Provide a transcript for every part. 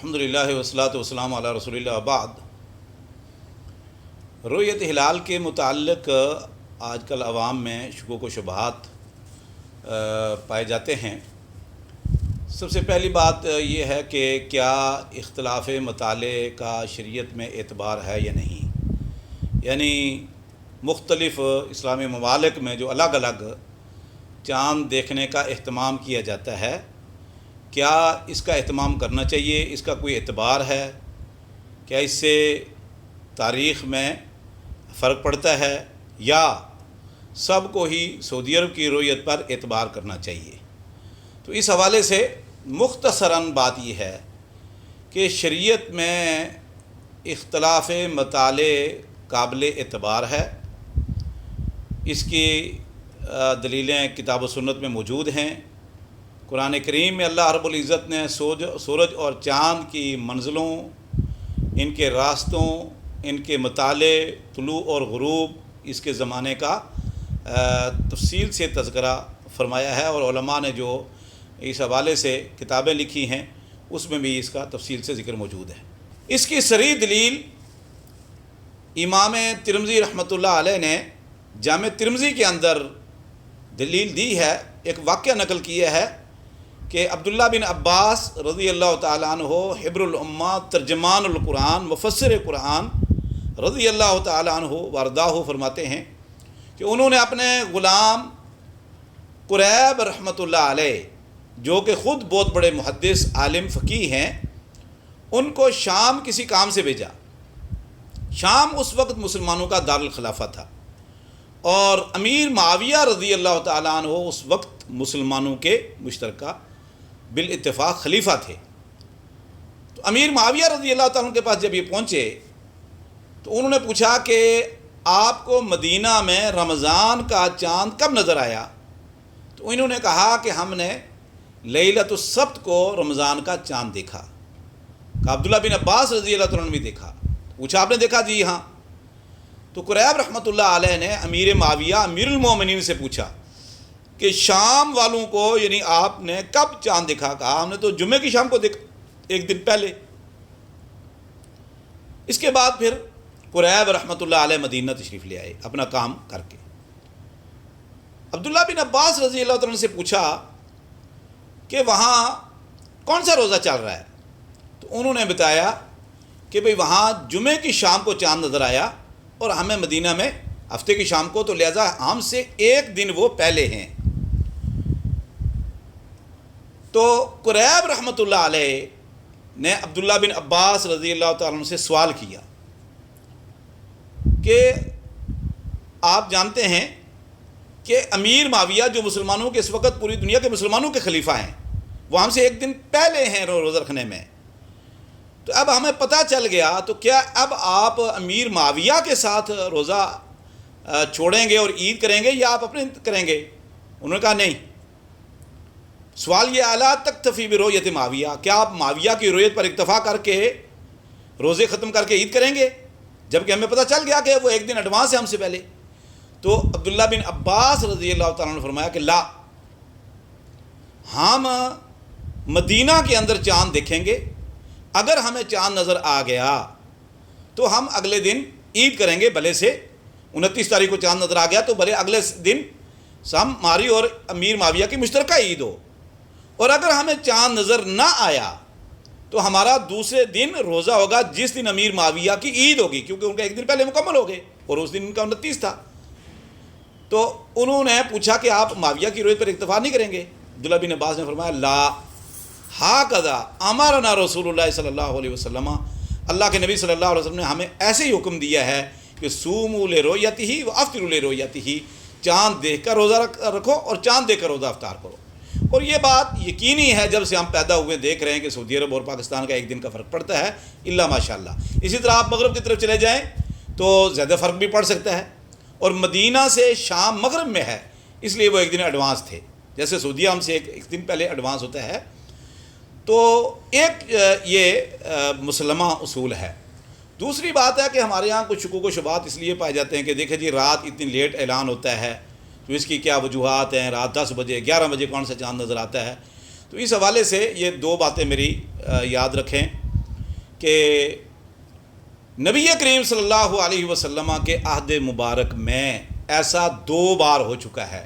الحمدللہ والصلاۃ والسلام علی رسول اللہ بعد۔ رؤیت ہلال کے متعلق آج کل عوام میں شکوک و شبہات پائے جاتے ہیں۔ سب سے پہلی بات یہ ہے کہ کیا اختلاف مطالعے کا شریعت میں اعتبار ہے یا نہیں، یعنی مختلف اسلامی ممالک میں جو الگ الگ چاند دیکھنے کا اہتمام کیا جاتا ہے، کیا اس کا اہتمام کرنا چاہیے، اس کا کوئی اعتبار ہے، کیا اس سے تاریخ میں فرق پڑتا ہے، یا سب کو ہی سعودی عرب کی رؤیت پر اعتبار کرنا چاہیے۔ تو اس حوالے سے مختصراً بات یہ ہے کہ شریعت میں اختلاف مطالعے قابل اعتبار ہے۔ اس کی دلیلیں کتاب و سنت میں موجود ہیں۔ قرآن کریم میں اللہ رب العزت نے سورج اور چاند کی منزلوں، ان کے راستوں، ان کے مطالعے، طلوع اور غروب، اس کے زمانے کا تفصیل سے تذکرہ فرمایا ہے، اور علماء نے جو اس حوالے سے کتابیں لکھی ہیں اس میں بھی اس کا تفصیل سے ذکر موجود ہے۔ اس کی صریح دلیل امام ترمذی رحمۃ اللہ علیہ نے جامع ترمذی کے اندر دلیل دی ہے۔ ایک واقعہ نقل کیا ہے کہ عبداللہ بن عباس رضی اللہ تعالیٰ عنہ حبر الامہ ترجمان القرآن مفسر قرآن رضی اللہ تعالیٰ عنہ ورداہ فرماتے ہیں کہ انہوں نے اپنے غلام قریب رحمۃ اللہ علیہ، جو کہ خود بہت بڑے محدث عالم فقیہ ہیں، ان کو شام کسی کام سے بھیجا۔ شام اس وقت مسلمانوں کا دارالخلافہ تھا، اور امیر معاویہ رضی اللہ تعالیٰ عنہ اس وقت مسلمانوں کے مشترکہ بالاتفاق خلیفہ تھے۔ تو امیر معاویہ رضی اللہ تعالیٰ عنہ کے پاس جب یہ پہنچے تو انہوں نے پوچھا کہ آپ کو مدینہ میں رمضان کا چاند کب نظر آیا؟ تو انہوں نے کہا کہ ہم نے لیلۃ السبت کو رمضان کا چاند دیکھا۔ کہ عبداللہ بن عباس رضی اللہ تعالیٰ عنہ نے بھی دیکھا۔ پوچھا آپ نے دیکھا؟ جی ہاں۔ تو قریب رحمۃ اللہ علیہ نے امیر معاویہ امیر المومنین سے پوچھا کہ شام والوں کو یعنی آپ نے کب چاند دیکھا؟ کہا ہم نے تو جمعے کی شام کو دیکھا، ایک دن پہلے۔ اس کے بعد پھر قریب رحمۃ اللہ علیہ مدینہ تشریف لے آئے اپنا کام کر کے۔ عبداللہ بن عباس رضی اللہ تعالیٰ عنہ سے پوچھا کہ وہاں کون سا روزہ چل رہا ہے؟ تو انہوں نے بتایا کہ بھئی وہاں جمعے کی شام کو چاند نظر آیا، اور ہمیں مدینہ میں ہفتے کی شام کو، تو لہذا ہم سے ایک دن وہ پہلے ہیں۔ تو قریب رحمۃ اللہ علیہ نے عبداللہ بن عباس رضی اللہ تعالیٰ عنہ سے سوال کیا کہ آپ جانتے ہیں کہ امیر معاویہ جو مسلمانوں کے اس وقت پوری دنیا کے مسلمانوں کے خلیفہ ہیں، وہ ہم سے ایک دن پہلے ہیں روزہ رکھنے میں۔ تو اب ہمیں پتہ چل گیا، تو کیا اب آپ امیر معاویہ کے ساتھ روزہ چھوڑیں گے اور عید کریں گے، یا آپ اپنے کریں گے؟ انہوں نے کہا نہیں۔ سوال یہ اعلیٰ تکتفی برؤیت معاویہ، کیا آپ معاویہ کی رؤیت پر اکتفا کر کے روزے ختم کر کے عید کریں گے، جبکہ ہمیں پتہ چل گیا کہ وہ ایک دن ایڈوانس ہے ہم سے پہلے؟ تو عبداللہ بن عباس رضی اللہ تعالیٰ نے فرمایا کہ لا، ہم مدینہ کے اندر چاند دیکھیں گے، اگر ہمیں چاند نظر آ گیا تو ہم اگلے دن عید کریں گے، بھلے سے 29 تاریخ کو چاند نظر آ گیا تو بھلے اگلے دن ہماری اور امیر معاویہ کی مشترکہ عید ہو، اور اگر ہمیں چاند نظر نہ آیا تو ہمارا دوسرے دن روزہ ہوگا جس دن امیر معاویہ کی عید ہوگی، کیونکہ ان کا ایک دن پہلے مکمل ہو گئے اور اس دن ان کا 29 تھا۔ تو انہوں نے پوچھا کہ آپ معاویہ کی رؤیت پر اکتفا نہیں کریں گے؟ عبداللہ بن عباس نے فرمایا لا، ہاکذا امرنا رسول اللہ صلی اللہ علیہ وسلم، اللہ کے نبی صلی اللہ علیہ وسلم نے ہمیں ایسے ہی حکم دیا ہے کہ صوموا لرؤیتہ وافطروا لرؤیتہ، چاند دیکھ کر روزہ رکھو اور چاند دیکھ کر روزہ افطار کرو۔ اور یہ بات یقینی ہے، جب سے ہم پیدا ہوئے دیکھ رہے ہیں کہ سعودی عرب اور پاکستان کا ایک دن کا فرق پڑتا ہے، الا ماشاءاللہ۔ اسی طرح آپ مغرب کی طرف چلے جائیں تو زیادہ فرق بھی پڑ سکتا ہے، اور مدینہ سے شام مغرب میں ہے، اس لیے وہ ایک دن ایڈوانس تھے، جیسے سعودیہ ہم سے ایک دن پہلے ایڈوانس ہوتا ہے۔ تو ایک یہ مسلمہ اصول ہے۔ دوسری بات ہے کہ ہمارے ہاں کچھ شکوک و شبہات اس لیے پائے جاتے ہیں کہ دیکھیں جی رات اتنی لیٹ اعلان ہوتا ہے، تو اس کی کیا وجوہات ہیں، رات 10 بجے 11 بجے کون سا چاند نظر آتا ہے؟ تو اس حوالے سے یہ دو باتیں میری یاد رکھیں کہ نبی کریم صلی اللہ علیہ وسلم کے عہد مبارک میں ایسا 2 بار ہو چکا ہے۔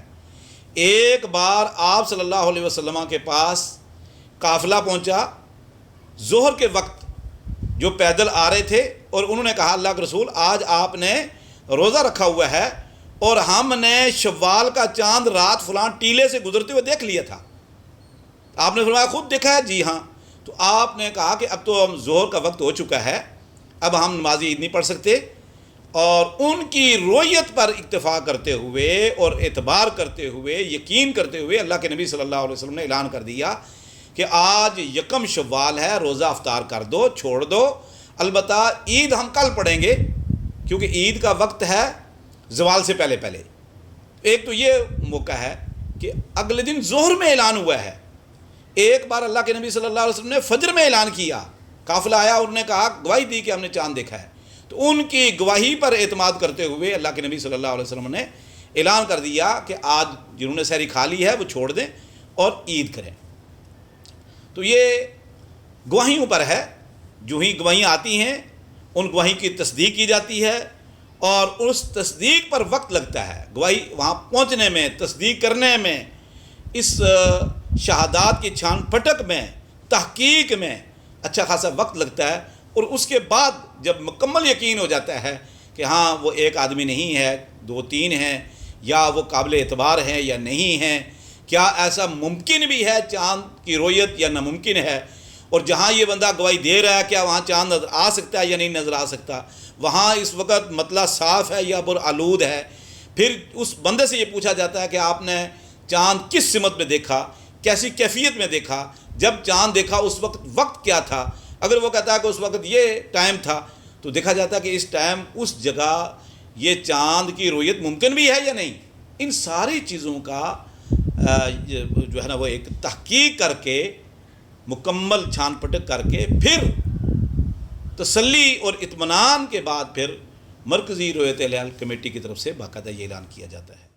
ایک بار آپ صلی اللہ علیہ وسلم کے پاس قافلہ پہنچا ظہر کے وقت، جو پیدل آ رہے تھے، اور انہوں نے کہا اللہ کے رسول آج آپ نے روزہ رکھا ہوا ہے اور ہم نے شوال کا چاند رات فلاں ٹیلے سے گزرتے ہوئے دیکھ لیا تھا۔ آپ نے فرمایا خود دیکھا ہے؟ جی ہاں۔ تو آپ نے کہا کہ اب تو ہم ظہر کا وقت ہو چکا ہے، اب ہم نماز عید نہیں پڑھ سکتے، اور ان کی رویت پر اکتفا کرتے ہوئے اور اعتبار کرتے ہوئے، یقین کرتے ہوئے اللہ کے نبی صلی اللہ علیہ وسلم نے اعلان کر دیا کہ آج 1 شوال ہے، روزہ افطار کر دو، چھوڑ دو، البتہ عید ہم کل پڑھیں گے، کیونکہ عید کا وقت ہے زوال سے پہلے پہلے۔ ایک تو یہ موقع ہے کہ اگلے دن ظہر میں اعلان ہوا ہے۔ ایک بار اللہ کے نبی صلی اللہ علیہ وسلم نے فجر میں اعلان کیا، قافلہ آیا اور انہوں نے کہا، گواہی دی کہ ہم نے چاند دیکھا ہے، تو ان کی گواہی پر اعتماد کرتے ہوئے اللہ کے نبی صلی اللہ علیہ وسلم نے اعلان کر دیا کہ آج جنہوں نے سحری کھا لی ہے وہ چھوڑ دیں اور عید کریں۔ تو یہ گواہیوں پر ہے، جو ہی گواہیاں آتی ہیں ان گواہی کی تصدیق کی جاتی ہے، اور اس تصدیق پر وقت لگتا ہے، گواہی وہاں پہنچنے میں، تصدیق کرنے میں، اس شہادات کی چھان پھٹک میں، تحقیق میں اچھا خاصا وقت لگتا ہے، اور اس کے بعد جب مکمل یقین ہو جاتا ہے کہ ہاں وہ ایک آدمی نہیں ہے، 2-3 ہیں، یا وہ قابل اعتبار ہیں یا نہیں ہیں، کیا ایسا ممکن بھی ہے چاند کی رویت یا ناممکن ہے، اور جہاں یہ بندہ گواہی دے رہا ہے کیا وہاں چاند نظر آ سکتا ہے یا نہیں نظر آ سکتا، وہاں اس وقت مطلع صاف ہے یا پرآلود ہے۔ پھر اس بندے سے یہ پوچھا جاتا ہے کہ آپ نے چاند کس سمت میں دیکھا، کیسی کیفیت میں دیکھا، جب چاند دیکھا اس وقت کیا تھا۔ اگر وہ کہتا ہے کہ اس وقت یہ ٹائم تھا، تو دیکھا جاتا ہے کہ اس ٹائم اس جگہ یہ چاند کی رویت ممکن بھی ہے یا نہیں۔ ان ساری چیزوں کا جو ہے نا وہ ایک تحقیق کر کے، مکمل چھان پٹک کر کے، پھر تسلی اور اطمینان کے بعد پھر مرکزی رویت ہلال کمیٹی کی طرف سے باقاعدہ یہ اعلان کیا جاتا ہے۔